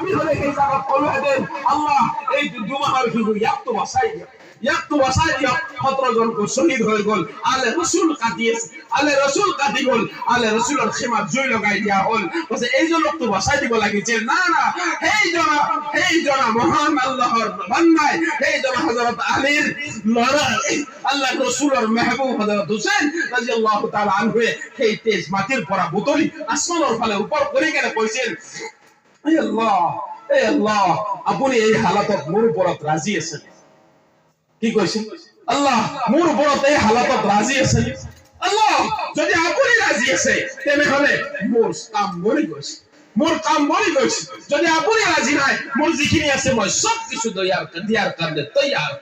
আমি হলে এই জায়গা কলুয়া দেন আল্লাহ এই দুমাহার শুধু ইয়াক্ত বাসাই ইয়াক্ত বাসাই দিয়া 17 জন কো শহীদ হয়ে গেল আলে রাসূল কাটিয়েছে আলে রাসূল কাটি গেল আলে রাসূলের খিমা জয় লাগাই দিয়া হল বসে এই জন তো বাসাই দিব লাগিছে না না এই জনা মহান আল্লাহর বান্দায় এই জনা হযরত আলীর লড়াই আল্লাহ রাসূলের মেহবুব হযরত হুসাইন রাদিয়াল্লাহু তাআলা আনহু এই তেজ মাটির পরা বোতলি আসমানের ফলে উপর করে গেলে কইছেন এ আল্লাহ আপনি এই হালাতত মোর উপরত রাজি আছেন কি কইছেন আল্লাহ মোর উপরত এই হালাতত রাজি আছেন আল্লাহ যদি আপনি রাজি আছে তেনে হলে মোর কাম মরি গইছে মোর কাম মরি গইছে যদি আপনি রাজি নাই মোর যিখিনি আছে মই সব কিছু দিয়ার কারণে তৈয়ার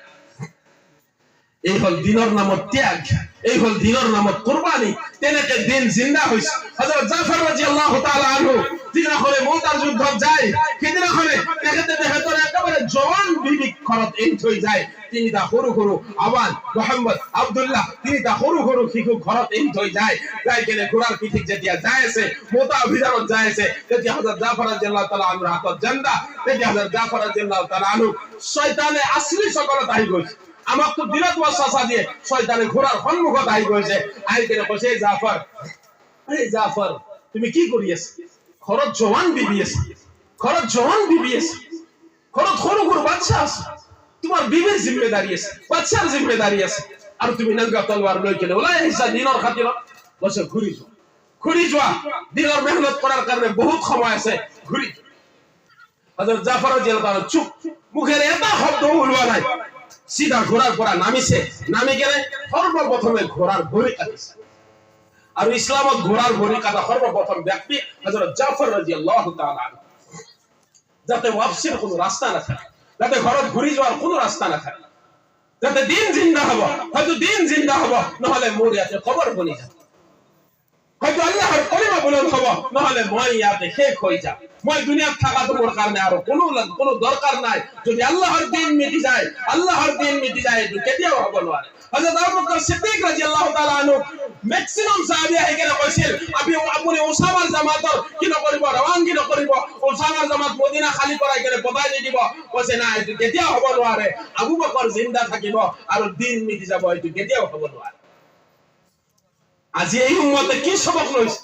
এই হল দিনের নামত ত্যাগ এই হল দিনের নামত কুরবানি তেনেকে দিন জিন্দা হইছে হযরত জাফর রাদিয়াল্লাহু তাআলা আনহু দিনা হলে মুতার যুদ্ধ যায় কিদিনা হলে দেখতে একেবারে জওয়ান বিবি খরত এই হই যায় তিনি দা হরু আওয়াজ মোহাম্মদ আব্দুল্লাহ তিনি দা হরু শিশু খরত এই হই যায় যাই গেলে ঘোড়ার পিঠিক যেতিয়া যায়ছে মুতা অভিযানত যায়ছে তেতিয়া হযরত জাফর রাদিয়াল্লাহু তাআলা আনহু হাতত জান্দা তেতিয়া হযরত জাফর রাদিয়াল্লাহু তাআলা আনহু শয়তানে আসলি সকলত আহি গইছে আমাক তো দিনত ওয়াসওয়াসা দিয়ে শয়তানে ঘোড়ার সম্মুখত আহি গৈছে আহি কেনে কৈছে জাফর তুমি কি কৰি আছ ঘৰত জওয়ান বিবি আছে ঘৰত সৰু বাচ্চা আছে তোমাৰ বিবিৰ জিম্মেদাৰি আছে বাচ্চাৰ জিম্মেদাৰি আছে আৰু তুমি নংগা তলৱাৰ লৈ কেনে ওলাই আহিছা দিনৰ খাতিৰত কৈছে ঘূৰি যোৱা দিনৰ মেহনত কৰাৰ কাৰণে বহুত সময় আছে ঘূৰি হযৰত জাফৰ ৰাদিয়াল্লাহু তাআলা চুপ মুখেৰ এটা শব্দ ওলোৱা নাই সিধা ঘোড়ার পরা নামিছে নামি গেলে সর্বপ্রথমে ঘোড়ার ভরি কাটিছে আর ইসলামত ঘোড়ার ভরি কাটা সর্বপ্রথম ব্যক্তি হযরত জাফর রাদিয়াল্লাহু তাআলা যাতে ওয়াপসির কোনো রাস্তা না থাকে যাতে ঘরত ঘুরি যাওয়ার কোনো রাস্তা না থাকে যাতে দিন জিন্দা হবে হয়তো দিন জিন্দা হবে নহলে মোর ইয়াতে খবর বনি যাবে হয়তো আল্লাহর কলিমা বুলন্দ হবে নহলে মই ইয়াতে শেষ হই যাব মই দুনিয়াত থাকা তো মোর কারণে আর কোনো দরকার নাই যদি আল্লাহর দিন মিটি যায় তো কেতিয়াও হব নয় হযরত আবু বকর সিদ্দিক রাদিয়াল্লাহু তাআলা আনহু ম্যাক্সিমাম সাহাবী আইগেনে কইছিল আপনি ওসামার জামাতর কি নকরিব রওয়ানগি নকরিব ওসামার জামাত মদিনা খালি করাই গেলে বদাই দি দিব কইছে না এটো কেতিয়াও হব নয় আবু বকর জিন্দা থাকিব আর দিন মিটি যাব এটো কেতিয়াও হব নয় আজি এই উম্মতে কি সবক লইছে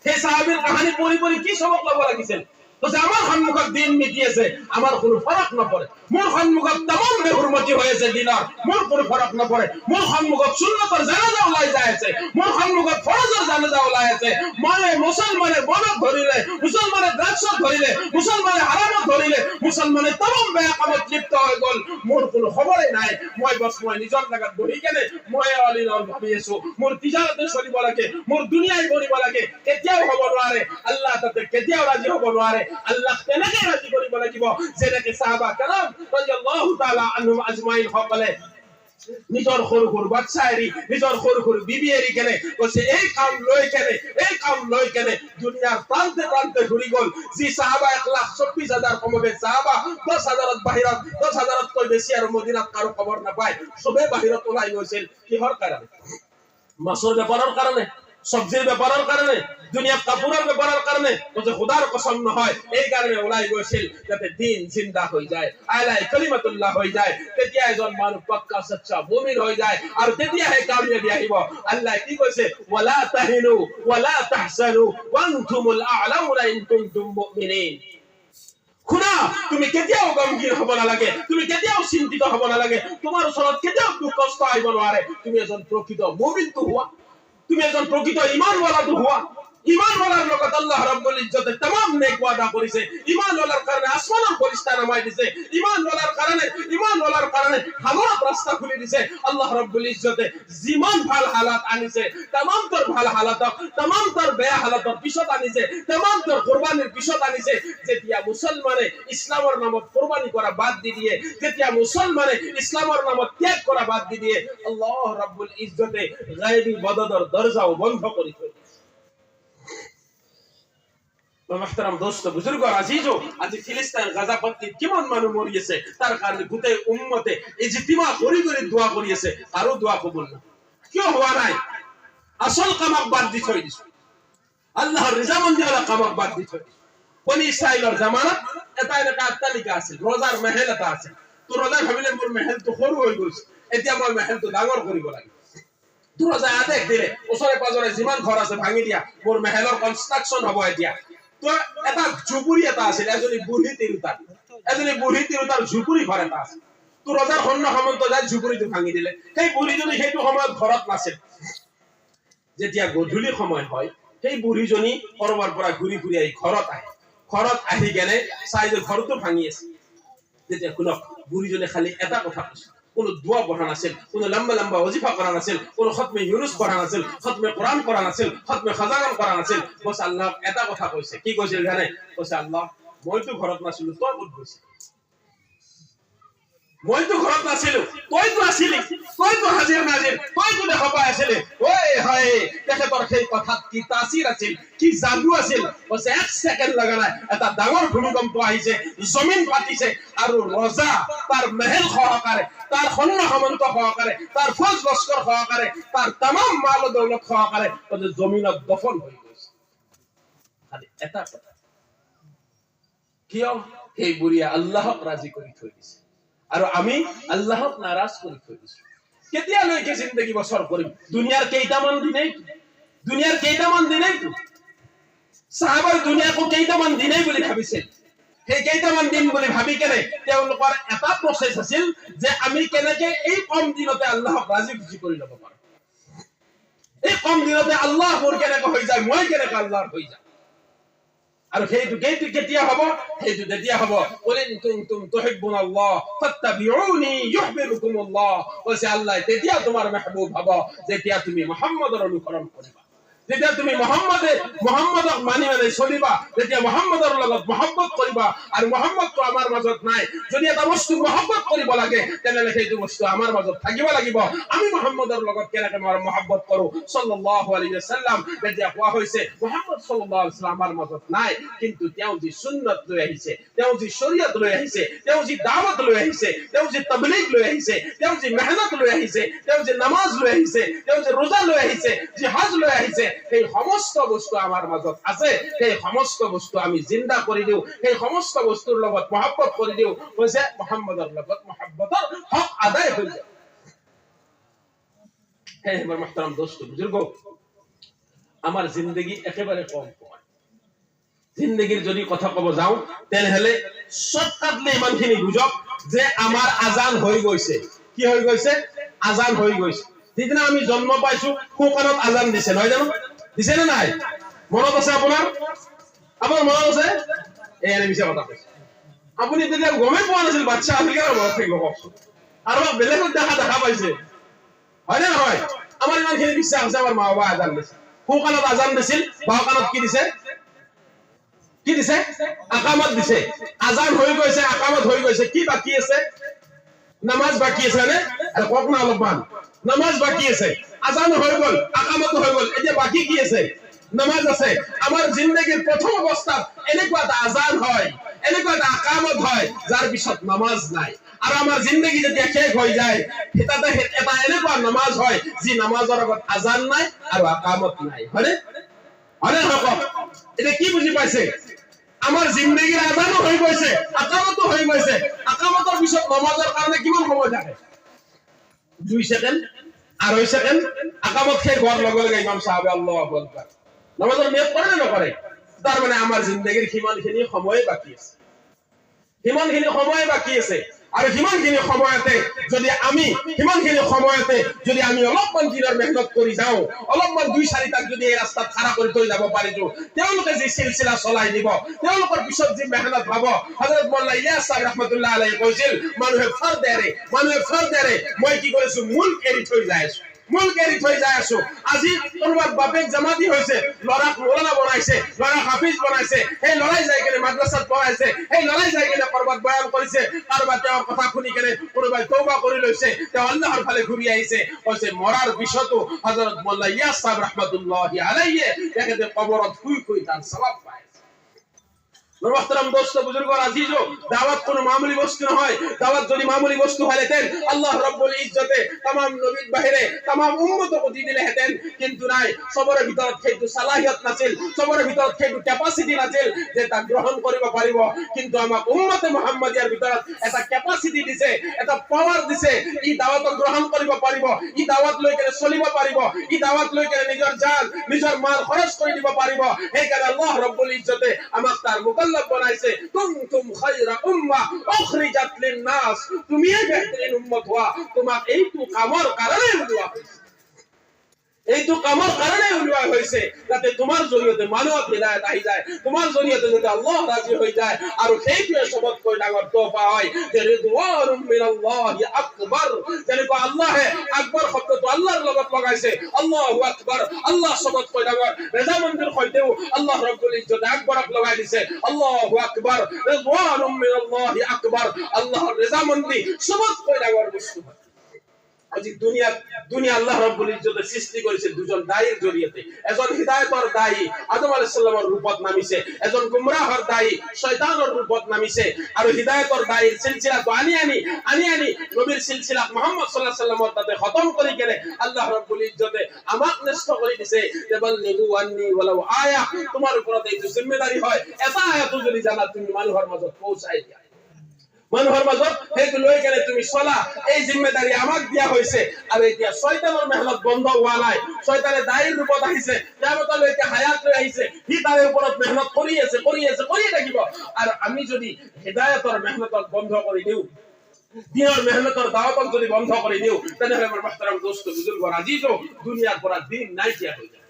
সেই সাহাবীর কাহিনী পড়ি কি সবক লব লাগিছিল তো আমার সম্মুখত দিন মিটিয়েছে আমার কোনো ফরক নপড়ে মোর সম্মুখত तमाम বেহুরমতি হয়েছে দিনার মোর কোনো ফরক নপড়ে মোর সম্মুখত সুন্নতর জানাজা ওলাই যায়ছে মোর সম্মুখত ফরজের জানাজা ওলাই আছে মানে মুসলমানের বনত ধরিলে মুসলমানের দ্রাক্ষ ধরিলে মুসলমানের হারামত ধরিলে মুসলমানের तमाम বেয়াকামত লিপ্ত হয়ে গল মোর কোনো খবরই নাই মই বস মই নিজর জায়গা বহি কেনে মই আলিনাল ভাবি আছো মোর তিজারতে চলিব লাগে মোর দুনিয়ায় বলিব লাগে কেতিয়াও হব নোৱাৰে আল্লাহ তাতে কেতিয়াও ৰাজি হব নোৱাৰে আল্লাহ তেনেকে ৰাজি কৰিব লাগিব যেনেকে সাহাবা کرام ৰাদিয়াল্লাহু তাআলা আনহুম আজমাইন সকলে নিজৰ সৰু বাচ্চায়েৰি নিজৰ সৰু বিবি এৰি কেনে কৈছে এই কাম লৈ কেনে দুনিয়াৰ প্ৰান্তে ঘূৰি গল যি সাহাবা 1,24,000 কমবে সাহাবা 10,000ত বাহিৰত 10,000ত কৈ বেছি আৰু মদিনাত কাৰো খবৰ নাপায় সবে বাহিৰত ওলাই গৈছিল কিহৰ কাৰণে মাছৰ বেপাৰৰ কাৰণে সবজির ব্যাপারের কারণে দুনিয়া কাপড়ের ব্যাপারের কারণে যে খোদার কসম নহয় এই কারণে ওলাই গৈছিল যাতে দিন জিন্দা হয়ে যায় আলাই কালিমাতুল্লাহ হয়ে যায় তেতিয়া এজন মানুহ পাক্কা সচ্চা মুমিন হয়ে যায় আর তেতিয়া হে কামিয়াবি আহিব আল্লাহ কি কইছে ওয়ালা তাহিনু ওয়ালা তাহসানু ওয়ানতুমুল আ'লাউনা ইন কুনতুম মুমিনিন খুনা তুমি কেতিয়াও গমগীন হব নালাগে তুমি কেতিয়াও চিন্তিত হব নালাগে তোমাৰ ওচৰত কেতিয়াও দুখ কষ্ট আহিব নোৱাৰে তুমি এজন প্ৰকৃত মুমিন তো হোৱা তুমি এজন প্রকৃত ঈমানওয়ালা তো হওয়া ঈমানওয়ালার লগত আল্লাহ রাব্বুল ইজ্জতে तमाम নেক ওয়াদা করেছে ঈমানওয়ালার কারণে আসমানের ফেরেশতা নামাই দিয়েছে ঈমানওয়ালার কারণে হালাত রাস্তা খুলে দিয়েছে আল্লাহ রাব্বুল ইজ্জতে জিমান ভাল হালাত আনিছে तमाम তোর ভাল হালাত तमाम তোর বেয়া হালাত পিছত আনিছে तमाम তোর কুরবানির পিছত আনিছে যেতিয়া মুসলমানে ইসলামের নামত কুরবানি করা বাদ দিয়ে যেতিয়া মুসলমানে ইসলামের নামত ত্যাগ করা বাদ দিয়ে আল্লাহ রাব্বুল ইজ্জতে গায়বী মদদের দরজাও বন্ধ করে দিয়েছে محترم دوست بزرگ و عزیزو از فلسطین غزا پتی কিমান মানুহ মৰিছে তাৰ কাৰণে গোটেই উম্মতে ইজতিমা কৰি দোয়া কৰিছে আৰু দোয়া কবুল কিয় হোৱা নাই আসল কামক বাদ দি থৈ দিছে আল্লাহৰ ৰিজা মন্দি হলা কামক বাদ দি থৈ বনি ইসৰাইলৰ জামানাত এটা এনেকা অট্টালিকা আছিল ৰজাৰ মহল এটা আছিল তো ৰজা ভাবিলে মোৰ মহলটো সৰু হৈ গৈছে এতিয়া মই মহলটো ডাঙৰ কৰিব লাগিব তো ৰজা আদেশ দিলে ওচৰে পাজৰে যিমান ঘৰ আছে ভাঙি দিয়া মোৰ মহলৰ কনষ্ট্ৰাকচন হ'ব এতিয়া তো এটা ঝুপুৰি এটা আছিল এজনী বুঢ়ী তিৰোতাৰ ঝুপুৰি ঘৰ এটা আছিল তো ৰজাৰ সৈন্য সামন্ত যায় ঝুপুৰিটো ভাঙি দিলে সেই বুঢ়ীজনী সেইটো সময়ত ঘৰত নাছিল যেতিয়া গধূলি সময় হয় সেই বুঢ়ীজনী কৰবাৰ পৰা ঘূৰি ফুৰি আহি ঘৰত আহি কেনে চাই যে ঘৰটো ভাঙি আছে তেতিয়া শুনক বুঢ়ীজনী খালি এটা কথা কৈছে কোনো দোয়া পঢ়া নাছিল কোনো লম্বা লম্বা ওজিফা কৰা নাছিল কোনো খতমে ইউনুস পঢ়া নাছিল খতমে কোৰআন কৰা নাছিল খতমে খাজাগান কৰা নাছিল বস আল্লাহ এটা কথা কৈছে কি কৈছিল জানে কৈছে আল্লাহ মইতো ঘৰত নাছিলো তই ক'ত গৈছিলি মইতো ঘৰত নাছিলো তইতো আছিলি তইতো হাজিৰ নাজিৰ তইতো দেখা পাই আছিলি ওই হয় তেখেতৰ সেই কথাত কি তাসিৰ আছিল কি জাদু আছিল কৈছে এক সেকেন্ড লগা নাই এটা ডাঙৰ ভূমিকম্প আহিছে জমিন ফাটিছে আৰু ৰজা তাৰ মহল সহকাৰে তাৰ সৈন্য সামন্ত সহকাৰে তাৰ ফৌজ লস্কৰ সহকাৰে তাৰ तमाम মাল দৌলত সহকাৰে কৈছে জমিনত দফন হৈ গৈছে খালি এটা কথা কিয় সেই বুঢ়ীয়া আল্লাহক ৰাজি কৰি থৈ দিছে আৰু আমি আল্লাহক নাৰাজ কৰি থৈ দিছো কেতিয়ালৈকে জিন্দগী বছৰ কৰিম দুনিয়াৰ কেইটামান দিনেই সাহাবাই দুনিয়াকো কেইটামান দিনেই বুলি ভাবিছিল সেই কেইটামান দিন বুলি ভাবি কেনে তেওঁলোকৰ এটা প্ৰচেছ আছিল যে আমি কেনেকে এই কম দিনতে আল্লাহক ৰাজি খুশি কৰি ল'ব পাৰো এই কম দিনতে আল্লাহ মোৰ কেনেকে হৈ যায় মই কেনেকে আল্লাহৰ হৈ যাম আৰু সেইটো কেতিয়া হ'ব সেইটো তেতিয়া হ'ব কুলিন কুনতুম তুহিব্বুনাল্লাহ ফাত্তাবিউনি ইউহিব্বুকুমুল্লাহ কৈছে আল্লাহ তেতিয়া তোমাৰ মাহবুব হ'ব যেতিয়া তুমি মুহাম্মদৰ অনুসৰণ কৰিবা যেতিয়া তুমি মুহাম্মদক মানি চলিবা যেতিয়া মুহাম্মদৰ লগত মহব্বত কৰিবা আৰু মহব্বতটো আমাৰ মাজত নাই যদি এটা বস্তু মহব্বত কৰিব লাগে তেনেহলে সেইটো বস্তু আমাৰ মাজত থাকিব লাগিব আমি মুহাম্মদৰ লগত কেনেকৈ মহব্বত কৰো সাল্লাল্লাহু আলাইহি ওয়াসাল্লাম যেতিয়া কোৱা হৈছে মুহাম্মদ সাল্লাল্লাহু আলাইহি ওয়াসাল্লাম আমাৰ মাজত নাই কিন্তু তেওঁ যি সুন্নত লৈ আহিছে তেওঁ যি শৰীয়ত লৈ আহিছে তেওঁ যি দাওয়াত লৈ আহিছে তেওঁ যি তাবলীগ লৈ আহিছে তেওঁ যি মেহনত লৈ আহিছে তেওঁ যি নামাজ লৈ আহিছে তেওঁ যি রোজা লৈ আহিছে যি হজ লৈ আহিছে সেই সমস্ত বস্তু আমাৰ মাজত আছে সেই সমস্ত বস্তু আমি জিন্দা কৰি দিও সেই সমস্ত বস্তুৰ লগত মহব্বত কৰি দিও কৈছে মুহাম্মদৰ লগত মহব্বতৰ হক আদায় হৈ যায় হে আমাৰ محترم দোস্ত বুজুৰ্গ আমাৰ জিন্দেগী একেবাৰে কম জিন্দেগীৰ যদি কথা কব যাও তেনেহলে শৰ্টকাটলি ইমানখিনি বুঝক যে আমাৰ আজান হৈ গৈছে কি হৈ গৈছে আজান হৈ গৈছে যেদিনা আমি জন্ম পাইছো কোকানত আজান দিছে নহয় জানো দিছে না নাই মনত আছে আপোনাৰ মনত আছে এই এনে মিছা কথা কৈছে আপুনি তেতিয়া গমে পোৱা নাছিল বাচ্চা আছিল কেন মনত থাকিব কওকচোন আৰু বেলেগত দেখা পাইছে হয় না নহয় আমাৰ ইমানখিনি বিশ্বাস আছে আমাৰ মা বাবা আজান দিছে কোকানত আজান দিছিল বাওকানত কি দিছে আকামত দিছে আজান হৈ গৈছে আকামত হৈ গৈছে কি বাকি আছে নামাজ বাকি আছে না আৰু কক না অলপমান নামাজ বাকি আছে আজান হৈ গল আকামত হৈ গল এতিয়া বাকি কি আছে নামাজ আছে আমাৰ জিন্দেগীৰ প্ৰথম অৱস্থাত এনেকুৱা এটা আজান হয় এনেকুৱা এটা আকামত হয় যাৰ পিছত নামাজ নাই আৰু আমাৰ জিন্দেগী যেতিয়া শেষ হৈ যায় এটাতে এটা এনেকুৱা নামাজ হয় যি নামাজৰ আগত আজান নাই আৰু আকামত নাই হয়নে এটা কি বুজি পাইছে আমাৰ জিন্দেগীৰ আজানো হৈ গৈছে আকামতো হৈ গৈছে আকামতৰ পিছত নামাজৰ কাৰণে কিমান সময় থাকে 2 সেকেন্ড 2.5 সেকেন্ড আকামত শেষ হোৱাৰ লগে লগে ইমাম সাহেব আল্লাহু আকবাৰ নামাজৰ নিয়ত কৰে না নকৰে তাৰ মানে আমাৰ জিন্দেগীৰ কিমানখিনি সময় বাকি আছে আৰু হিমানখিনি সময়তে যদি আমি অলপমান দিনৰ মেহনত কৰি যাও অলপমান 2-4 টাক যদি এই ৰাস্তাত খাৰা কৰি থৈ যাব পাৰিছো তেওঁলোকে যি সিলসিলা চলাই দিব তেওঁলোকৰ পিছত যি মেহনত হ'ব হযৰত মোল্লা ইলিয়াস সাহেব ৰাহমাতুল্লাহ আলাইহি কৈছিল মানুহে ফৰদেৰে মই কি কৰিছো মুল্ক এৰি থৈ যাই আছো আজি কোনোবা বাপেক জামাতি হৈছে লৰাক মৌলানা বনাইছে লৰা হাফিজ বনাইছে সেই লৰাই যাই কেনে মাদ্ৰাসাত পঢ়াইছে সেই লৰাই যাই কেনে কৰবাত বয়ান কৰিছে কাৰোবাৰ তেওঁৰ কথা শুনি কেনে কোনোবাই তওবা কৰি লৈছে তেওঁ আল্লাহৰ ফালে ঘূৰি আহিছে কৈছে মৰাৰ পিছতো হযৰত মোল্লা ইলিয়াস সাহেব ৰাহমাতুল্লাহি আলাইহি তেখেতে কবৰত শুই তাৰ সওয়াব পাইছে मोहतरम दोस्तों बुजुर्ग और अजीजों दावत কোনো মামুলি বস্তু নয় দাওয়াত যদি মামুলি বস্তু হইতেন আল্লাহ রাব্বুল ইজ্জতে तमाम নবীর বাহিরে तमाम উম্মতকে দি দিলে হেতেন কিন্তু নাই সবরের ভিতর সেইটো সালাহিয়ত নাছিল সবরের ভিতর সেইটো ক্যাপাসিটি নাছিল যে তা গ্রহণ কৰিব পাৰিব কিন্তু আমাক উম্মতে মুহাম্মাদিয়াৰ ভিতৰত এটা ক্যাপাসিটি দিছে এটা পাৱাৰ দিছে ই দাওয়াত গ্ৰহণ কৰিব পাৰিব ই দাওয়াত লৈ কেনে চলিব পাৰিব ই দাওয়াত লৈ কেনে নিজৰ জান নিজৰ মাল খৰচ কৰি দিব পাৰিব সেইকাৰণে আল্লাহ রাব্বুল ইজ্জতে আমাক তার মুকাল্লাফ বানাইছে কুনতুম খায়রা উম্মাহ উখরিজাত লিন-নাস তুমি বেহতরিন উম্মত হওয়া তোমাক এইটো কামৰ কাৰণে উলিওৱা হৈছে এইটো কামৰ কাৰণে উলিওৱা হৈছে যাতে তোমাৰ জৰিয়তে মানৱ হিদায়াত আহি যায় তোমাৰ জৰিয়তে যাতে আল্লাহ ৰাজি হৈ যায় আৰু সেইটোৱে সবতকৈ ডাঙৰ তোফা হয় যে ৰিদৱানুম মিনাল্লাহি আকবাৰ যেনেকৈ আল্লাহে আকবৰ শব্দটো আল্লাহৰ লগত লগাইছে আল্লাহু আকবাৰ আল্লাহ সবতকৈ ডাঙৰ ৰেজামন্দিৰ সৈতেও আল্লাহ ৰাব্বুল ইজ্জতে আকবৰক লগাই দিছে আল্লাহু আকবাৰ ৰিদৱানুম মিনাল্লাহি আকবাৰ আল্লাহৰ ৰেজামন্দি সবতকৈ ডাঙৰ বস্তু আজি দুনিয়া আল্লাহ ৰাব্বুল ইজ্জতে সৃষ্টি কৰেছে দুজন দায়ীৰ জৰিয়তে এজন হিদায়াতৰ দায়ী আদম আলাইহিস সালামৰ ৰূপত নামিছে এজন গুমৰাহৰ দায়ী শয়তানৰ ৰূপত নামিছে আৰু হিদায়াতৰ দায়ীৰ সিলসিলাটো আনি নবীৰ সিলসিলা মুহাম্মদ সাল্লাল্লাহু আলাইহি ওয়াসাল্লামৰ তাতে খতম কৰি গেলে আল্লাহ ৰাব্বুল ইজ্জতে আমাক নিষ্ঠ কৰি দিছে বাল্লিগু আন্নী ওয়ালাউ আয়া তোমাৰ ওপৰত এইটো জিম্মেদাৰি হয় এটা আয়াতো যদি জানা তুমি মানুহৰ মাজত পৌঁছাই দিয়া মানুহৰ মাজত সেইটো লৈ গেলে তুমি চলা এই জিম্মেদাৰি আমাক দিয়া হৈছে আৰু এতিয়া শয়তানৰ মেহনত বন্ধ হোৱা নাই শয়তানে দায়ীৰ ৰূপত আহিছে কিয়ামতলৈকে হায়াত লৈ আহিছে সি তাৰ ওপৰত মেহনত কৰি থাকিব আৰু আমি যদি হিদায়াতৰ মেহনতক বন্ধ কৰি দিও দিনৰ মেহনতৰ দাওয়াতক যদি বন্ধ কৰি দিও তেনেহলে আমাৰ মুহতাৰাম দোস্ত বুজুৰ্গ আজিজো দুনিয়াৰ পৰা দিন নাইকিয়া হৈ যায়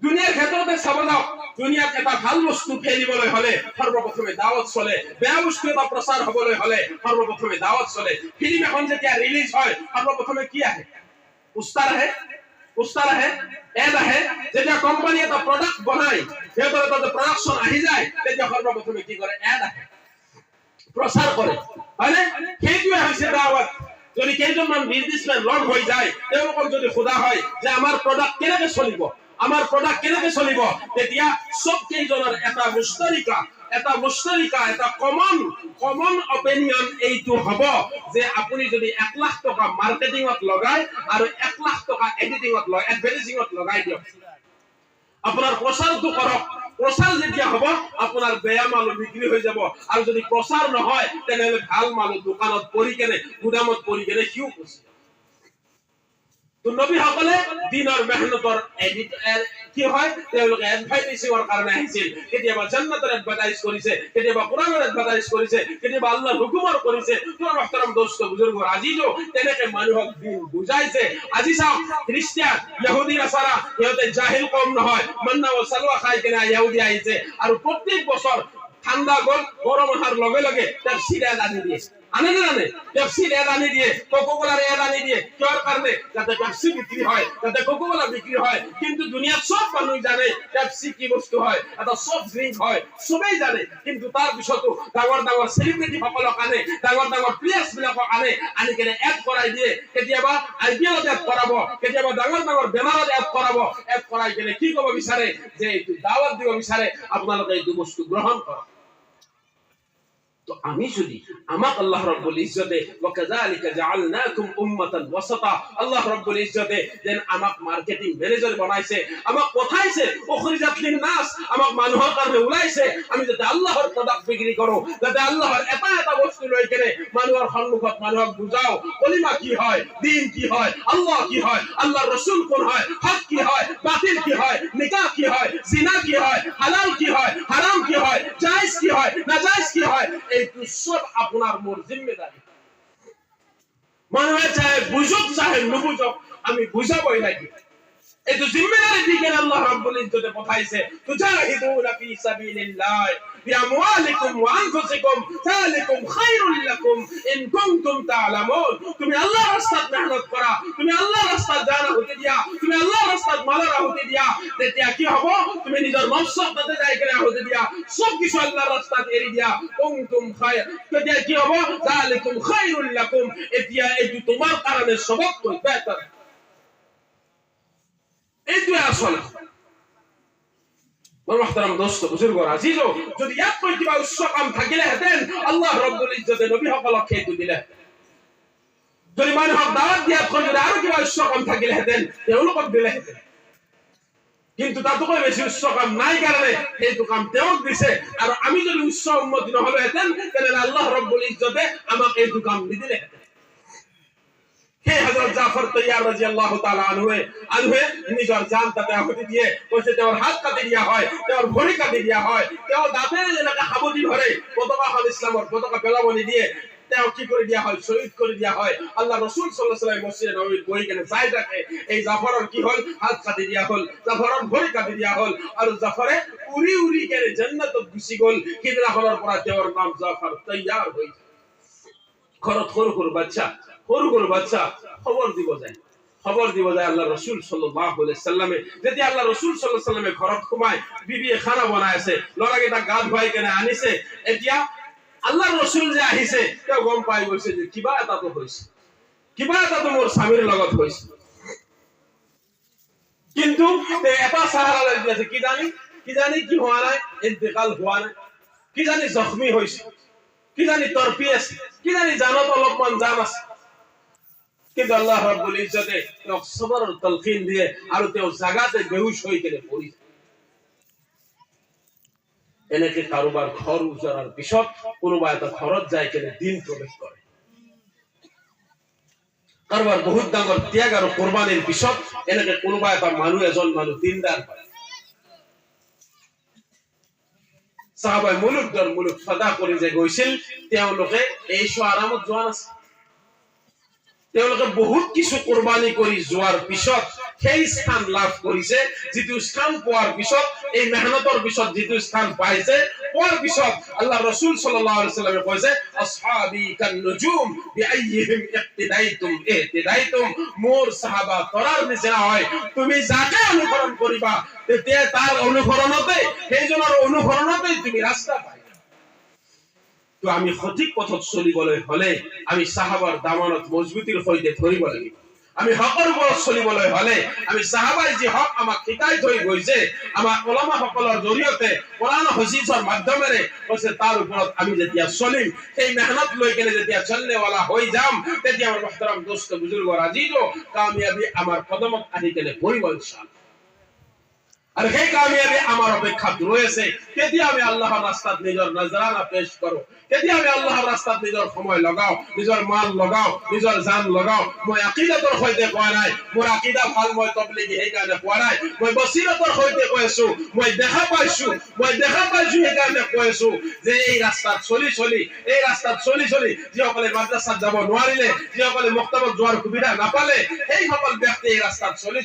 দুনিয়াৰ ক্ষেত্ৰতে চাব যাও দুনিয়াত এটা ভাল বস্তু ফেলিবলৈ হলে সৰ্বপ্ৰথমে দাওয়াত চলে বেয়া বস্তু এটা প্ৰচাৰ হ'বলৈ হলে সৰ্বপ্ৰথমে দাওয়াত চলে ফিল্ম এখন যেতিয়া ৰিলিজ হয় সৰ্বপ্ৰথমে কি আহে পোষ্টাৰ আহে এড আহে যেতিয়া কোম্পানী এটা প্ৰডাক্ট বনাই হেতৰ এটা প্ৰডাকশন আহি যায় তেতিয়া সৰ্বপ্ৰথমে কি কৰে এড আহে প্ৰচাৰ কৰে হয়নে সেইটোৱে হৈছে দাওয়াত যদি কেইজনমান বিজনেছমেন লগ হৈ যায় তেওঁলোকক যদি খোদা হয় যে আমাৰ প্ৰডাক্ট কেনেকৈ চলিব আমাৰ প্ৰোডাক্ট কেনেকৈ চলিব তেতিয়া সব কেইজনৰ এটা মুশতারিকা এটা কমন অপিনিয়ন এইটো হ'ব যে আপুনি যদি 1 লাখ টকা মার্কেটিংত লগায় আৰু 1 লাখ টকা এডিটিংত লগায় এডভাৰটাইজিংত লগাই দিয়ক আপোনাৰ প্ৰচাৰটো কৰক প্ৰচাৰ যেতিয়া হ'ব আপোনাৰ বেয়া মাল বিক্ৰী হৈ যাব আৰু যদি প্ৰচাৰ নহয় তেনেহলে ভাল মাল দোকানত পৰি কেনে গুদামত পৰি কেনে কিউ কৈছে তো নবী সকলে দিনৰ মেহনতৰ কি হয় তেওঁলোকে এডভাৰটাইজিংৰ কাৰণে আহিছিল কেতিয়াবা জান্নাতৰ এডভাৰটাইজ কৰিছে কেতিয়াবা কোৰআনৰ এডভাৰটাইজ কৰিছে কেতিয়াবা আল্লাহৰ হুকুমৰ কৰিছে তোমাৰ মুহতাৰাম দোস্ত বুজুৰ্গ আজিজো তেনেকে মানুহক দিন বুজাইছে আজি চাও খ্ৰীষ্টিয়ান ইহুদি নাছাৰা ইহঁতে জাহিল কম নহয় মান্না ও সালৱা খাই কেনে ইহুদি আহিছে আৰু প্ৰত্যেক বছৰ ঠাণ্ডা গল গৰম অহাৰ লগে লগে তাৰ সিৰা আনি দিয়ে আনে পেপসিৰ এড আনি দিয়ে কোকোকোলাৰ এড আনি দিয়ে কিহৰ কাৰণে যাতে পেপসি বিক্রি হয় যাতে কোকোকোলা বিক্রি হয় কিন্তু দুনিয়াত সব মানুহ জানে পেপসি কি বস্তু হয় এটা সফট ড্ৰিংক হয় সবেই জানে কিন্তু তাৰ পিছতো ডাঙৰ সেলিব্ৰিটি সকলক আনে ডাঙৰ প্লেয়াৰ্স বিলাকক আনি কেনে এড কৰাই দিয়ে কেতিয়াবা আইপিএলত এড কৰাব কেতিয়াবা ডাঙৰ বেনাৰত এড কৰাই কেনে কি ক'ব বিচাৰে যে এইটো দাওয়াত দিব বিচাৰে আপোনালোকে এইটো বস্তু গ্ৰহণ কৰক তো আমি যদি আমাক আল্লাহ রাব্বুল ইজ্জতে ওয়াকাযালিকা জাআলনাকুম উম্মাতান ওয়াসাতা আল্লাহ রাব্বুল ইজ্জতে দেন আমাক মার্কেটিং ম্যানেজার বানাইছে আমাক পঠাইছে উখরিজাত লিন-নাস আমাক মানুহৰ কাৰণে উলাইছে আমি যাতে আল্লাহৰ প্ৰডাক্ট বিক্ৰী কৰো যাতে আল্লাহৰ এটা বস্তু লৈ কেনে মানুহৰ সন্মুখত মানুহক বুজাও কলিমা কি হয় দিন কি হয় আল্লাহ কি হয় আল্লাহৰ ৰাসূল কোন হয় হক কি হয় বাতিল কি হয় নিকাহ কি হয় জিনা কি হয় হালাল কি হয় হারাম কি হয় জায়েজ কি হয় নাজায়েজ কি হয় এইটো সব আপনার মোর জিম্মেদারি মানুহে চাহে বুঝুক চাহে নুবুঝক আমি বুঝাবই লাগি এইটো জিম্মেদারি দিকে আল্লাহ রাব্বুল ইজ্জতে পঠাইছে তুজাহিদুনা ফি সাবিলিল্লাহ বিআমওয়ালিকুম ওয়া আনফুসিকুম যালিকুম খায়রুল লাকুম ইন কুনতুম তা'লামুন তুমি আল্লাহর রাস্তাত মেহনত করা তুমি আল্লাহর রাস্তাত জানা হতে দিয়া তুমি আল্লাহর রাস্তাত মালারা হতে দিয়া তেতিয়া কি হ'ব তুমি নিজৰ মকসদতে যাই কেনে হতে দিয়া সব কিছু আল্লাহৰ ৰাস্তাত এৰি দিয়া কুনতুম খায়ৰ তেতিয়া কি হ'ব যালিকুম খায়ৰুল লাকুম এতিয়া এইটো তোমাৰ কাৰণে সবতকৈ বেটার এইটো আসল মুহতারাম দোস্ত বুজুর্গ আজিজ, যদি এক কোটি কিবা উচ্চ কাম থাকিলে হেতেন আল্লাহ রব্বুল ইজ্জতে নবী সকলক খেতু দিলে। যদি মানুহক দাওয়াত দিয়াত যদি আৰু কিবা উচ্চ কাম থাকিলে হেতেন তেওঁলোকক দিলে হেতেন। কিন্তু তাতকৈ বেছি উচ্চ কাম নাই কাৰণে সেইটো কাম তেওঁক দিছে। আৰু আমি যদি উচ্চ উন্নতি নহলে হেতেন তেনেহলে আল্লাহ রব্বুল ইজ্জতে আমাক এইটো কাম নিদিলে হেতেন। সেই হযরত জাফর তৈয়ার রাদিয়াল্লাহু তাআলা আনহু নিজৰ জান তাতে আহুতি দিয়ে, কৈছে তেওঁৰ হাত কাটি দিয়া হয়, তেওঁৰ ভৰি কাটি দিয়া হয়, তেওঁ দাঁতেৰে যেনেকৈ সাবতি ধৰে পতাকাখন ইছলামৰ পতাকা পেলাব নিদিয়ে, তেওঁ কি কৰি দিয়া হয়, শহীদ কৰি দিয়া হয়। আল্লাহ রাসূল সাল্লাল্লাহু আলাইহি ওয়াসাল্লাম মসজিদে নববীত বহি কেনে চাই থাকে এই জাফৰৰ কি হল, হাত কাটি দিয়া হল, জাফৰৰ ভৰি কাটি দিয়া হল, আৰু জাফৰে উৰি উৰি কেনে জান্নাতত গুচি গল। সিদিনাখনৰ পৰা তেওঁৰ নাম জাফৰ তৈয়াৰ হৈ ঘৰত সৰু সৰু বাচ্চা খবৰ দিব যায় আল্লাহ ৰাসূল সাল্লাল্লাহু আলাইহি সাল্লামে। যেতিয়া আল্লাহ ৰাসূল সাল্লাল্লাহু আলাইহি সাল্লামে ঘৰত সোমাই বিবিয়ে খানা বনাই আছে, লৰাকেইটা গা ধুৱাই কেনে আনিছে, এতিয়া আল্লাহ রাসূল যে আহিছে তেওঁ গম পাই গৈছে যে কিবা এটা তো হৈছে, কিবা এটা তো মোৰ স্বামীৰ লগত হৈছে। কিন্তু এটা সাহাৰা লাগি আছে, কি জানি কি হোৱা নাই, ইন্তেকাল হোৱা নাই, কি জানি জখমি হৈছে, কি জানি তৰপি আছে, কি জানি জানত অলপমান জান আছে। কিন্তু আল্লাহ ৰাব্বুল ইজ্জতে তেওঁক সবৰৰ তালকিন দিয়ে আৰু তেওঁ জাগাতে বেহুশ হৈ কেনে পৰি যায়। এনেকে কাৰোবাৰ ঘৰ উজৰাৰ পিছত কোনোবা এটা ঘৰত যাই কেনে দিন প্ৰৱেশ কৰে। কাৰোবাৰ বহুত ডাঙৰ ত্যাগ আৰু কোৰবানিৰ পিছত এনেকে কোনোবা এটা এজন মানুহ দিনদাৰ হয়। সাহাবায়ে মুলুক সদা কৰি যে গৈছিল, তেওঁলোকে এই আৰামত যোৱা নাছিল। তেওঁলোকে বহুত কিছু কোৰবানি কৰি যোৱাৰ পিছত সেই স্থান লাভ কৰিছে, যিটো স্থান পোৱাৰ পিছত এই মেহনতৰ পিছত যিটো স্থান পাইছে, পোৱাৰ পিছত আল্লাহ ৰাসূল সাল্লাল্লাহু আলাইহি ওয়াসাল্লামে কৈছে আসহাবি কান নুজুম বিআইহিম ইক্তিদাইতুম, মোৰ সাহাবা তৰাৰ নিচিনা হয়, তুমি যাকে অনুসৰণ কৰিবা তেতিয়া তাৰ অনুসৰণতে, সেইজনৰ অনুসৰণতে তুমি ৰাস্তা পাই। তো আমি সঠিক পথত চলিবলৈ হলে আমি সাহাবাৰ দামনত মজবুতিৰ সৈতে ধৰিব লাগিব। আমি হকৰ ওপৰত চলিবলৈ হলে আমি সাহাবাই যি হক আমাক শিকাই থৈ গৈছে, আমাৰ উলামা সকলৰ জৰিয়তে কোৰআন হাদিছৰ মাধ্যমেৰে কৈছে, তাৰ ওপৰত আমি যেতিয়া চলিম, সেই মেহনত লৈ কেনে যেতিয়া চলনেৱালা হৈ যাম, তেতিয়া আমাৰ মুহতাৰাম দোস্ত বুজুৰ্গ আজিজ কামিয়াবি আমাৰ কদমত আহি কেনে পৰিব ইনশাআল্লাহ। আর সেই কামিয়াবি আমার অপেক্ষাত রয়েছে। কেতিয়া আমি আল্লাহর রাস্তাত নিজের নজরানা পেশ করো, কেতিয়া আমি আল্লাহর রাস্তাত নিজের সময় লগাও, নিজের মাল লগাও, নিজের জান লগাও। মই আকীদাতৰ সৈতে কোৱা নাই, মোৰ আকীদা ভাল, মই তবলিগী সেইকাৰণে কোৱা নাই। মই বসিৰতৰ সৈতে কৈ আছো, মই দেখা পাইছো সেইকাৰণে কৈ আছো যে এই ৰাস্তাত চলি যিসকলে মাদ্ৰাসাত যাব নোৱাৰিলে, যিসকলে মক্তবত যোৱাৰ সুবিধা নাপালে, সেই সকল ব্যক্তি এই ৰাস্তাত চলি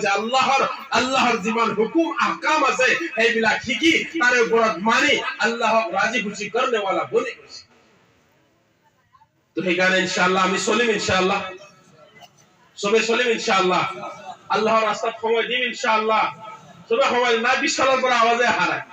যে আল্লাহৰ যিমান হুকুম আহকাম আছে সেইবিলাক শিকি তাৰে ওপৰত মানি আল্লাহক ৰাজি খুশি কৰণেৱালা বনি গৈছে। তো সেইকাৰণে ইনশাআল্লাহ আমি চলিম, ইনশাআল্লাহ সবে চলিম, ইনশাআল্লাহ আল্লাহৰ ৰাস্তাত সময় দিম, ইনশাআল্লাহ সবে সময় না বিশালৰ পৰা আৱাজে হাৰায়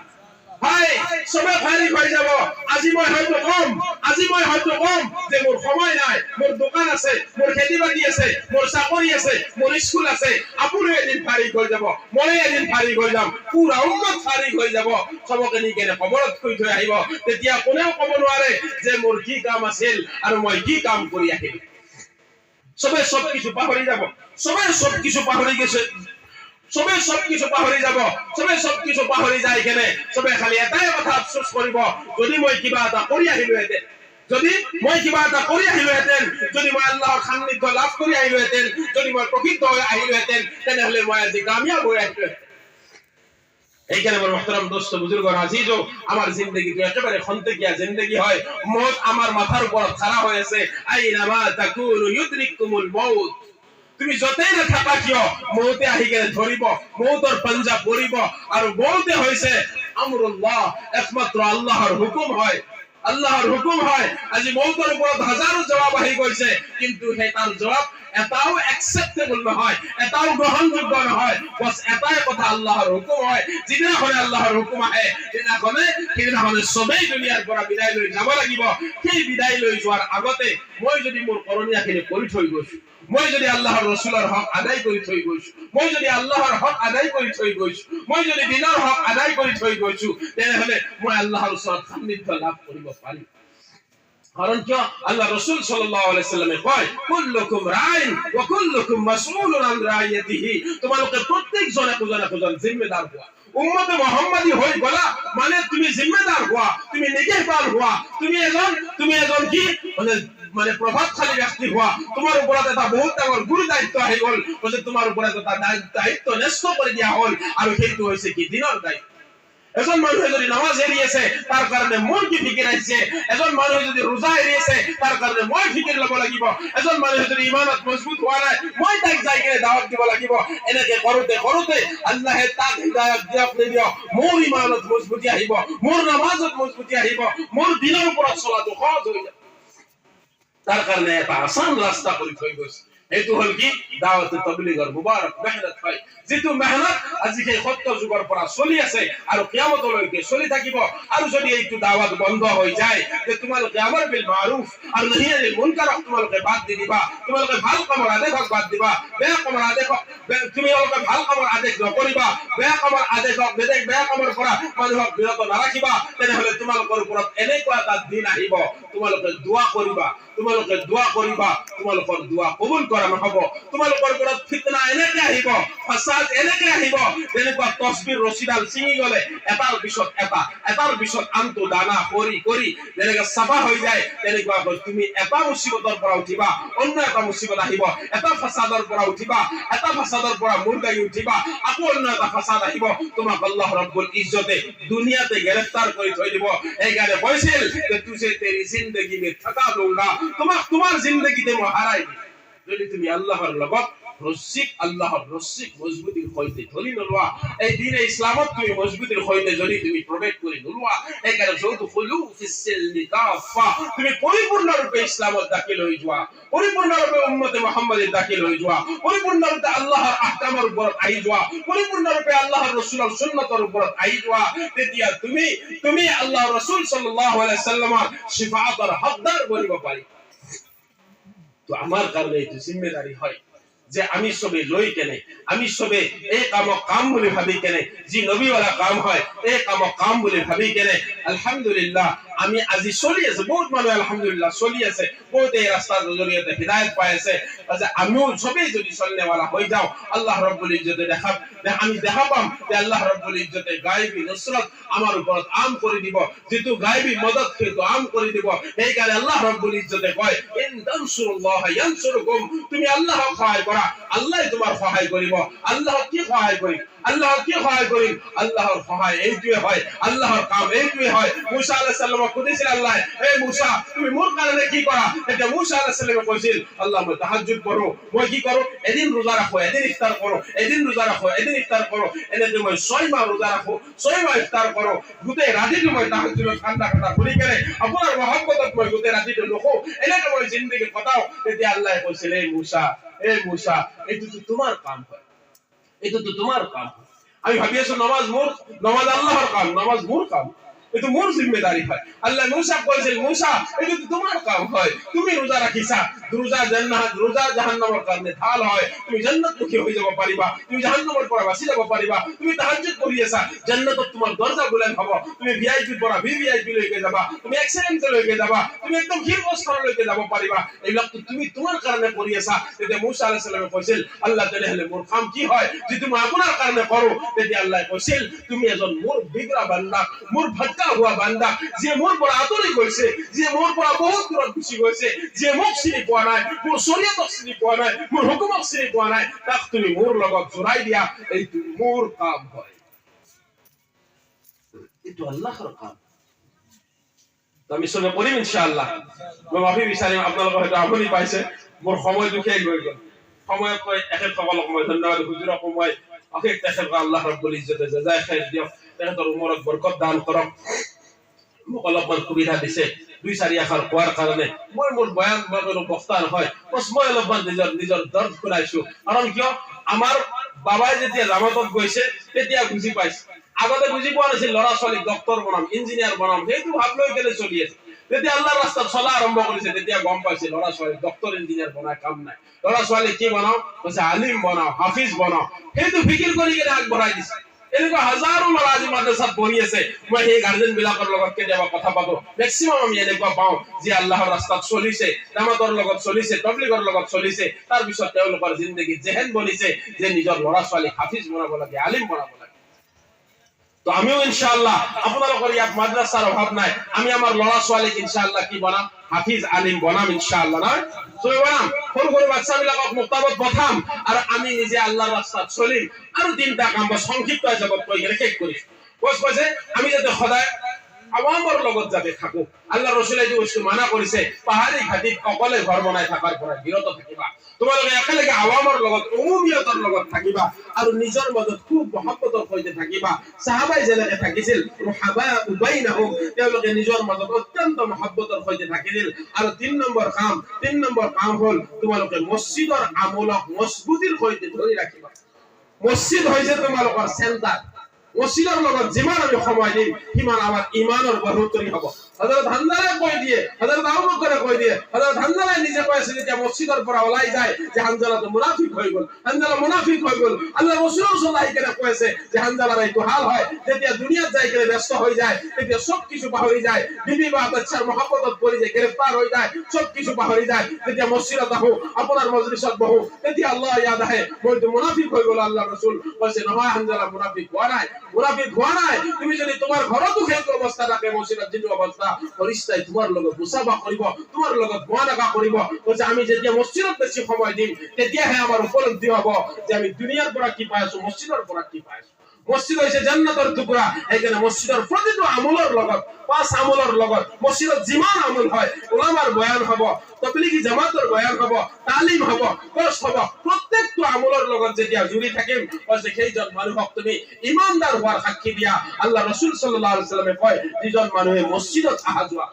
ভাই, সবে ফাৰিক হৈ যাব। আজি মই হয়তো কম যে মোৰ সময় নাই, মোৰ দোকান আছে, মোৰ খেতি বাতি আছে, মোৰ চাকৰি আছে, মোৰ স্কুল আছে। আপুনি এদিন ফাৰিক হৈ যাব, মই এদিন ফাৰিক হৈ যাম, পুৰা উম্মত ফাৰিক হৈ যাব। সবকে নি কেনে খবৰত কৈ থৈ আহিব, তেতিয়া কোনেও ক'ব নোৱাৰে যে মোৰ কি কাম আছিল আৰু মই কি কাম কৰি আহিলো। সবে সব কিছু পাহৰি যাব, সবে সব কিছু পাহৰি গেছে, সবে সব কিছু পাহৰি যাব, সবে সব কিছু পাহৰি যায় কেনে সবে খালি এটাই কথা আফসোস কৰিব, যদি মই কিবা এটা কৰি আহিলোহেঁতেন, যদি মই আল্লাহৰ সান্নিধ্য লাভ কৰি আহিলোহেঁতেন, যদি মই প্ৰকৃত হৈ আহিলোহেঁতেন, তেনেহলে মই আজি কামিয়াব হৈ আহিলোহেঁতেন। এইখানে আমার মুহতারাম দোস্ত বুজুর্গ আজিজ, আমার জিন্দেগিটো একেবারে খন্তেকিয়া জিন্দেগি হয়। মত আমার মাথার উপর খাড়া হয়েছে, আইনামা তাকুনু ইউদরিকুমুল মাউত। তুমি যতেই নাথাকা কিয় মৌতে আহি কেনে ধরিব, মৌতৰ পাঞ্জা পৰিব। আৰু মৌতে হৈছে আমৰুল্লাহ, একমাত্ৰ আল্লাহৰ হুকুম হয়, আল্লাহৰ হুকুম হয়। আজি মৌতৰ ওপৰত হাজাৰো জবাব আহি গৈছে, কিন্তু সেই তাৰ জবাব এটাও অ্যাকসেপ্টেবল নহয়, এটাও গ্রহণযোগ্য নহয়। বস এটাই কথা আল্লাহর হুকুম হয়, যিদিনাখনে আল্লাহর হুকুম আহে সেইদিনাখনে সবেই দুনিয়াৰ পৰা বিদায় লৈ যাব লাগিব। সেই বিদায় লৈ যোৱাৰ আগতে মই যদি মোৰ কৰণীয়াখিনি কৰি থৈ গৈছো, মই যদি আল্লাহৰ ৰসুলৰ হক আদায় কৰি থৈ গৈছো, মই যদি আল্লাহৰ হক আদায় কৰি থৈ গৈছো, মই যদি দিনৰ হক আদায় কৰি থৈ গৈছো, তেনেহলে মই আল্লাহৰ ওচৰত সান্নিধ্য লাভ কৰিব পাৰিম। কারণ কি আল্লাহ রাসূল সাল্লাল্লাহু আলাইহি সাল্লামে কয় কুল্লুকুম রাইন ওয়া কুল্লুকুম মাসউলুন আন রাইয়াতিহি, তোমালোকে প্রত্যেকজন একজন জিম্মেদার হওয়া। উম্মতে মুহাম্মাদি হই গলা মানে তুমি জিম্মেদার হওয়া, তুমি নিগহবান হওয়া, তুমি এজন কি মানে প্রভাবশালী ব্যক্তি হওয়া। তোমার উপরে এটা বহুত ডাঙর গুরু দায়িত্ব আহি গল, তোমার উপরে এটা দায়িত্ব ন্যস্ত করে দিয়া হল, আর সেইটো হইছে কি দিনের দায়িত্ব। এজন মানুহে যদি নামাজ এৰিছে তাৰ কাৰণে মোৰ কি ফিকিৰ আহিছে, এজন মানুহে যদি ৰোজা এৰিছে তাৰ কাৰণে মই ফিকিৰ ল'ব লাগিব, এজন মানুহে যদি ইমানত মজবুত হোৱা নাই মই তাক যাই কিনে দাৱত দিব লাগিব। এনেকে কৰোতে আল্লাহে তাক হিদায়াত দিয়ক নিদিয়ক মোৰ ইমানত মজবুতি আহিব, মোৰ নামাজত মজবুতি আহিব, মোৰ দিনৰ ওপৰত চলাটো সহজ হৈ যাব। তাৰ কাৰণে এটা আসান ৰাস্তা কৰি থৈ গৈছে, এইটো হল কি দাওয়াত তাবলীগৰ মুবাৰক মেহনত হয়, যেটো মেহনত আজি এই সত্য যুগৰ পৰা চলি আছে আৰু কিয়ামতলৈকে চলি থাকিব। আৰু যদি এইটো দাওয়াত বন্ধ হৈ যায় যে তোমালোকে আমৰ বিল মাৰুফ আৰু নহি আনিল মুনকাৰ তোমালোকে বাদ দি দিবা, তোমালোকে ভাল কামৰ আদেশক বাদ দিবা, বেয়া কামৰ আদেশক তোমালোকে ভাল কামৰ আদেশ নকৰিবা, বেয়া কামৰ আদেশক বেয়া কামৰ পৰা মানুহক বিৰত নাৰাখিবা, তেনেহলে তোমালোকৰ ওপৰত এনেকুৱা এটা দিন আহিব তোমালোকে দোয়া কৰিবা, তোমালোকৰ দোয়া কবুল কৰা নহব। তোমালোকৰ ওপৰত ফিতনা এনেকে আহিব, ফাসাদ এনেকে আহিব, যেনেকুৱা তসবিৰ ৰছীডাল ছিঙি গলে এটাৰ পিছত আনটো দানা কৰি যেনেকে চাফা হৈ যায়, তেনেকুৱা তুমি এটা মুসিবতৰ পৰা উঠিবা, অন্য এটা মুসিবত আহিব, এটা ফাসাদৰ পৰা উঠিবা, এটা ফাসাদৰ পৰা মুৰগাই উঠিবা, আকৌ অন্য এটা ফাসাদ আহিব, তোমাক আল্লাহ ৰব্বুল ইজ্জতে দুনিয়াতে গ্ৰেফতাৰ কৰি থৈ দিব। এইকাৰণে কৈছিল যে তুঝে তেৰি জিন্দগি মে ঠকা दूंगा, তোমাক তোমাৰ জিন্দগিতে মই হাৰাই দিম। যদি তুমি আল্লাহৰ লগত আল্লাহৰ ৰসিক মজবুতিৰ সৈতে ধৰি নলোৱা, এই দিনে ইসলামত তুমি মজবুতিৰ সৈতে যদি তুমি প্ৰবেশ কৰি নলোৱা, এইকাৰণে যৌতু খুলু ফিসিলনি কাফা, তুমি পৰিপূৰ্ণৰূপে ইসলামত দাখিল হৈ যোৱা, পৰিপূৰ্ণৰূপে উম্মতে মুহাম্মাদে দাখিল হৈ যোৱা, পৰিপূৰ্ণৰূপে আল্লাহৰ আহকামৰ ওপৰত আহি যোৱা, পৰিপূৰ্ণৰূপে আল্লাহৰ ৰাসূলৰ সুন্নতৰ ওপৰত আহি যোৱা, তেতিয়া তুমি আল্লাহৰ ৰাসূল সাল্লাল্লাহু আলাইহি সাল্লামৰ শিফাআতৰ হকদাৰ বনিব পাৰিবা। তো আমার কারণে এইটো জিম্মেদারি হয় যে আমি সবে লই কেনে, আমি সবে এই কামক কাম বুলি ভাবি কেনে, যি নবীওয়ালা কাম হয় এই কামক কাম বুলি ভাবি কেনে আলহামদুলিল্লাহ আমি আজি চলি আছে, বহুত মানুহ আলহামদুলিল্লাহ চলি আছে, বহুত এই ৰাস্তাৰ জৰিয়তে হিদায়াত পাই আছে। আমিও সবেই যদি চলনেওয়ালা হৈ যাও, আল্লাহ রব্বুল ইজ্জতে আমি দেখা পাম যে আল্লাহ রব্বুল ইজ্জতে গায়বী নুসরত আমার উপর আম করে দিব, যেহেতু গায়বী মদত কিন্তু আম করে দিব। এই কারণে আল্লাহ রব্বুল ইজ্জতে কয় ইন তানসুরুল্লাহ ইয়ানসুরকুম, তুমি আল্লাহক সহায় করা আল্লাহ তোমার সহায় করিব। আল্লাহ কি সহায় করি, আল্লাহর সহায় এইটোৱে হয়, আল্লাহৰ কাম এইটোৱে হয়। মুসা আলাইহিস সালামক কৈছিল আল্লাহ, হে মুসা তুমি মোৰ কাৰণে কি কৰা? এটা মুসা আলাইহিস সালামে কৈছিল আল্লাহ মই তাহাজ্জুদ কৰো, মই কি কৰো এদিন রোজা রাখো এদিন ইফতার করো, এদিন রোজা রাখো এদিন ইফতার করো, এনেকে মই 6 মাহ রোজা রাখো 6 মাহ ইফতার করো, গোটেই ৰাতিটো মই তাহাজ্জুদত কান্দা কৰি কেনে আপোনাৰ মহব্বতত মই গোটেই ৰাতিটো লখো, এনেকে মই জিন্দগী কটাও। তেতিয়া আল্লাহ কৈছিল হে মুসা এইটো তো তোমার কাম হয়, এটা তো তোমার কাম। আমি ভাবি আছো নামাজ আল্লাহর কাম, নামাজ মোর কাম, এটা মোর জিম্মেদারি হয়। আল্লাহ মুসা কইছিল মুসা এটা তো তোমার কাম হয়, তুমি রোজা রাখিছা, রোজা জাহান্নামের কারণে ঢাল হয়, তুমি জান্নাতমুখী হয়ে যাব পারিবা, তুমি জাহান্নামের পৰা বাঁচি যাব পাৰিবা। তুমি তাহাজ্জুদ কৰি আছা, জান্নাতত তোমাৰ দৰজা বুলেন হ'ব, তুমি ভিআইপি পৰা ভিভিআইপি লৈকে যাবা, তুমি এক্সেলেন্স লৈকে যাবা, তুমি একদম শীৰ্ষস্থান লৈকে যাব পাৰিবা। এইবিলাক তুমি তোমাৰ কাৰণে কৰি আছা। তেতিয়া মুসা আলাইহিস সালামে কৈছিল আল্লাহ তেনেহলে মোর কাম কি হয় যে তুমি আপনার কারণে করো? তেতিয়া আল্লাহ কৈছিল তুমি এজন মোর বিগড়া বান্দা, মোর ভটকা হুয়া বান্দা, যে মোর পৰা আঁতৰি গৈছে, যে মোৰ পৰা বহুত দূৰত গুচি গৈছে, যে মোক চিনি পোৱা নাই, মোৰ শৰীয়তক চিনি পোৱা নাই, মোৰ হুকুমক চিনি পোৱা নাই, তাক তুমি মোৰ লগত জড়াই দিয়া, এইটো মোৰ কাম হয়, এইটো আল্লাহৰ কাম। আমি সবে কৰিম ইনশাআল্লাহ। মই ভাবি বিচাৰিম আপোনালোকৰ হয়তো আমনি পাইছে, মোৰ সময়টো শেষ হৈ গ'ল। সময়ত মই এখেতসকলক মই ধন্যবাদ হুজুৰক মই অশেষ তেখেতক আল্লাহ ৰব্বুল ইজ্জতে জাযায় খাইৰ দিয়ক, তেখেতৰ উমৰত বৰকত দান কৰক। মোক অলপমান সুবিধা দিছে 2-4 আখৰ কোৱাৰ কাৰণে মই মোৰ বয়ান বক্তা নহয় মই অলপমান নিজৰ দৰ্দ শুনাইছো কাৰণ কিয় আমাৰ বাবাই যেতিয়া জামাতত গৈছে তেতিয়া বুজি পাইছে আগতে বুজি পোৱা নাছিল ল'ৰা ছোৱালী ডক্টৰ বনাম ইঞ্জিনিয়াৰ বনাম সেইটো ভাব লৈ কেনে চলি আছে যেতিয়া আল্লাহৰ ৰাস্তাত চলা আৰম্ভ কৰিছে তেতিয়া গম পাইছে ল'ৰা ছোৱালী ডক্টৰ ইঞ্জিনিয়াৰ বনাই কাম নাই ল'ৰা ছোৱালী কি বনাও কৈছে আলিম বনাও হাফিজ বনাও সেইটো ফিকিৰ কৰি কেনে আগবঢ়াই দিছে এনেকুৱা হাজাৰো ল'ৰা আজি মাদ্ৰাসাত পঢ়ি আছে মই সেই গাৰ্জেন বিলাকৰ লগত কেতিয়াবা কথা পাতো মেক্সিমাম আমি এনেকুৱা পাওঁ যে আল্লাহৰ ৰাস্তাত চলিছে জামাতৰ লগত চলিছে তবলিগৰ লগত চলিছে তাৰ পিছত তেওঁলোকৰ জিন্দগী জেহেন বনিছে যে নিজৰ ল'ৰা ছোৱালী হাফিজ বনাব লাগে আলিম বনাব লাগে তো আমিও ইনশাআল্লাহ আপোনালোকৰ ইয়াত মাদ্ৰাসাৰ অভাৱ নাই আমি আমাৰ ল'ৰা ছোৱালীক ইনশাআল্লাহ কি বনাম হাফিজ আলিম বনাম ইনশাআল্লাহ না সবে বনাম সৰু সৰু বাচ্চাবিলাকক মুক্তাবত পঠাম আৰু আমি নিজে আল্লাহৰ ৰাস্তাত চলিম আৰু তিনটা কাম সংক্ষিপ্ত হিচাপত কৈ কেনে শেষ কৰিছো কৈছে আমি যাতে সদায় আৱামৰ লগত যাতে থাকো আল্লাহ ৰাসূলে এই বস্তু মানা কৰিছে পাহাৰী ঘাটিত অকলে ঘৰ বনাই থাকাৰ পৰা বিৰত থাকিবা তোমালোকে একেলগে আৱামৰ লগত উমুমিয়তৰ লগত থাকিবা আৰু নিজৰ মাজত খুব মহব্বতৰ সৈতে থাকিবা সাহাবাই যেনেকৈ থাকিছিল ৰুহাবা উবাইনাহুম তেওঁলোকে নিজৰ মাজত অত্যন্ত মহব্বতৰ সৈতে থাকিছিল আৰু 3 নম্বৰ কাম হ'ল তোমালোকে মছজিদৰ আমলক মজবুতিৰ সৈতে ধৰি ৰাখিবা মছজিদ হৈছে তোমালোকৰ চেণ্টাৰ মছজিদৰ লগত যিমান আমি সময় দিম সিমান আমাৰ ইমানৰ বঢ়োতৰি হ'ব হযৰত হানজালা কৈ দিয়ে হযৰত আবু বকৰে কৈ দিয়ে হযৰত হানজালা নিজে কৈ আছে যে মছজিদৰ পৰা ওলাই যায় যে হানজালা তো মুনাফিক হৈ গ'ল হানজালা মুনাফিক হৈ গ'ল আল্লাহ রাসূল সাল্লাল্লাহু আলাইহি ওয়াসাল্লাম কৈছে যে হানজালাৰ এইটো হাল হয় যেতিয়া দুনিয়াত যাই কেনে ব্যস্ত হৈ যায় তেতিয়া সব কিছু পাহৰি যায় বিবি বা বাচ্চাৰ মহব্বতত পৰি যায় গ্ৰেফতাৰ হৈ যায় সব কিছু পাহৰি যায় যেতিয়া মছজিদত আহো আপোনাৰ মজলিসত বহো তেতিয়া আল্লাহ ইয়াদ আহে মই তো মুনাফিক হৈ গ'ল আল্লাহ রাসূল কৈছে নহয় হানজালা মুনাফিক হোৱা নাই তুমি যদি তোমাৰ ঘৰতো সেইটো অৱস্থা থাকে মছজিদত যিটো অৱস্থা ফৰিস্তাই তোমাৰ লগত মুসাফা কৰিব তোমাৰ লগত মুআনাকা কৰিব কৈছে আমি যেতিয়া মছজিদত বেছি সময় দিম তেতিয়াহে আমাৰ উপলব্ধি হ'ব যে আমি দুনিয়াৰ পৰা কি পাই আছো মছজিদৰ পৰা কি পাই আছো মছজিদ হৈছে জান্নাতৰ টুকুৰা এখানে মছজিদৰ প্ৰতিটো আমলৰ লগত পাঁচ আমলৰ লগত মছজিদত যিমান আমল হয় উলামাৰ বয়ান হ'ব তবলিগী জামাতৰ বয়ান হ'ব তালিম হ'ব কোৰ্স হ'ব প্ৰত্যেকটো আমলৰ লগত যেতিয়া জুৰি থাকিম কৈছে সেইজন মানুহক তুমি ইমানদাৰ হোৱাৰ সাক্ষী দিয়া আল্লাহ ৰাসূল সাল্লাল্লাহু আলাইহি ওয়াসাল্লামে কয় যিজন মানুহে মছজিদত আহা যোৱা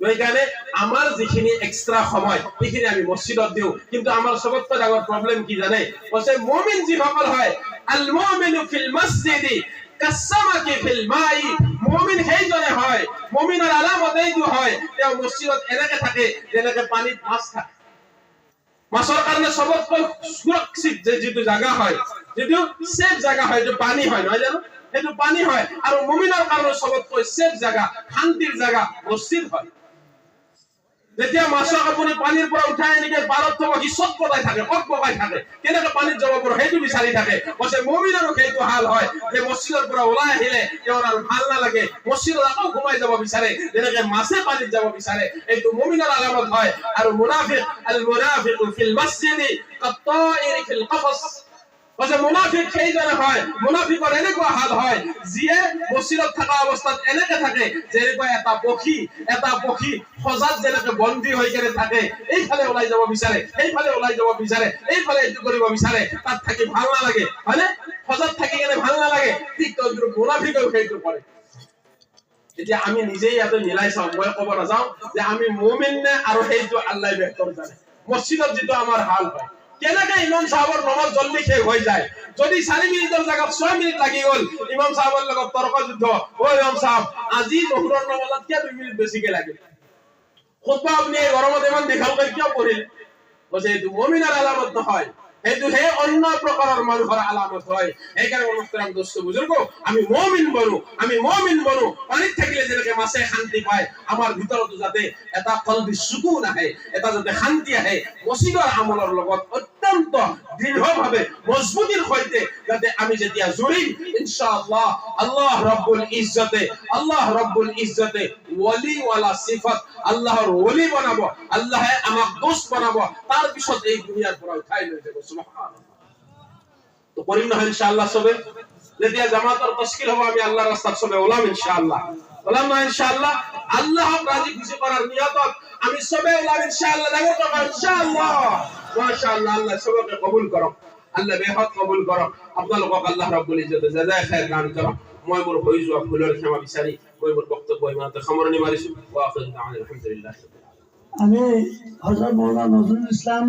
এইখানে আমাৰ যিখিনি এক্সট্ৰা সময় এইখিনি আমি মছজিদত দিও কিন্তু আমাৰ সবতকৈ ডাঙৰ প্ৰবলেম কি জানে কৈছে মুমিন যিসকল হয় আল মুমিনু ফিল মসজিদি কাসামাকি ফিল মাই মুমিন সেইজনে হয় মুমিনৰ আলামত এইটো হয় তেওঁ মছজিদত এনেকে থাকে যেনেকে পানীত মাছ থাকে মাছৰ কাৰণে সবতকৈ সুৰক্ষিত যেটো জায়গা হয় যেটো সেফ জায়গা হয় যে পানী হয় নহয় জানো সেইটো পানী হয় আৰু মুমিনৰ কাৰণে সবতকৈ সেফ জায়গা শান্তিৰ জায়গা মছজিদ হয় যেতিয়া মাছক আপুনি পানীৰ পৰা উঠাই আনিকে পাৰত থব কি সব পকাই থাকে কেনেকৈ পানীত যাব পৰা সেইটো বিচাৰি থাকে কৈছে মুমিনৰো সেইটো হাল হয় যে মছজিদৰ পৰা ওলাই আহিলে তেওঁৰ আৰু ভাল নালাগে মছজিদত আকৌ ঘুমাই যাব বিচাৰে যেনেকৈ মাছে পানীত যাব বিচাৰে এইটো মুমিনৰ আলামত হয় আৰু মুনাফিক আল মুনাফিকু ফিল মসজিদি কাত্তাইৰি ফিল কফস কৈছে মুনাফিক সেইজনে হয় মুনাফিকৰ এনেকুৱা হাল হয় যিয়ে মছজিদত থকা অৱস্থাত এনেকে থাকে যেনেকৈ এটা পক্ষী সজাত যেনেকৈ বন্দী হৈ কেনে থাকে এইফালে ওলাই যাব বিচাৰে এইফালে ওলাই যাব বিচাৰে এইফালে এইটো কৰিব বিচাৰে তাত থাকি ভাল নালাগে হয়নে সজাত থাকি কেনে ভাল নালাগে ঠিক তদ্ৰুপ মুনাফিকেও সেইটো কৰে এতিয়া আমি নিজেই ইয়াতে মিলাই চাওঁ মই ক'ব নাযাওঁ যে আমি মুমিন নে আৰু সেইটো আল্লাহ বেহতৰ জানে মছজিদত যিটো আমাৰ হাল হয় কেনেকে ইমাম সাহেবৰ নামাজ জলদি শেষ হৈ যায় যদি 4 মিনিটৰ জায়গাত 6 মিনিট লাগি গল ইমাম সাহেবৰ লগত তৰ্ক যুদ্ধ ও ইমাম সাহেব আজি জোহৰৰ নামাজত কিয় 2 মিনিট বেছিকে লাগে খুতবা আপনি গৰমত ইমান দেখালকৈ কিয় পঢ়িল কৈছে এইটো মুমিনৰ আলামত নহয় এইটো হে অন্য প্ৰকাৰৰ মানুহৰ আলামত হয় এইকাৰণে মুহতাৰাম দোস্ত বুজুৰ্গ আমি মুমিন বনো পানীত থাকিলে যেনেকৈ মাছে শান্তি পায় আমাৰ ভিতৰতো যাতে এটা কলবি সুকুন আহে এটা যাতে শান্তি আহে মছজিদৰ আমলৰ লগত অত্যন্ত দৃঢ়ভাৱে মজবুতিৰ সৈতে যাতে আমি যেতিয়া জুৰিম ইনশাআল্লাহ আল্লাহ ৰাব্বুল ইজ্জতে ওলি ওয়ালা সিফাত আল্লাহৰ ওলি বনাব আল্লাহে আমাক দোস্ত বনাব তাৰ পিছত এই দুনিয়াৰ পৰা উঠাই লৈ যাব সুবহানাল্লাহ তো কৰিম না ইনশাআল্লাহ সবে যেতিয়া জামাতৰ তশকিল হ'ব আমি আল্লাহৰ ৰাস্তাত সবে ওলাম ইনশাআল্লাহ আল্লাহক ৰাজি খুশি কৰাৰ নিয়তত আমি সবে ওলাম ইনশাআল্লাহ ডাঙৰ কথা ইনশাআল্লাহ মাশাআল্লাহ আল্লাহ সবকে কবুল করো আল্লাহ বেহদ কবুল করো আপনালোকক আল্লাহ রাব্বুল ইজ্জতে জাযায়ে খায়ের দান করো মই মোৰ হৈ যোৱা ভুলৰ ক্ষমা বিচাৰি মই মোৰ বক্তব্য ইমানতে সামৰণি মাৰিছো। ওয়া আখিৰু দাওয়ানা আলহামদুলিল্লাহ। আমি হযৰত মাওলানা নজৰুল ইসলাম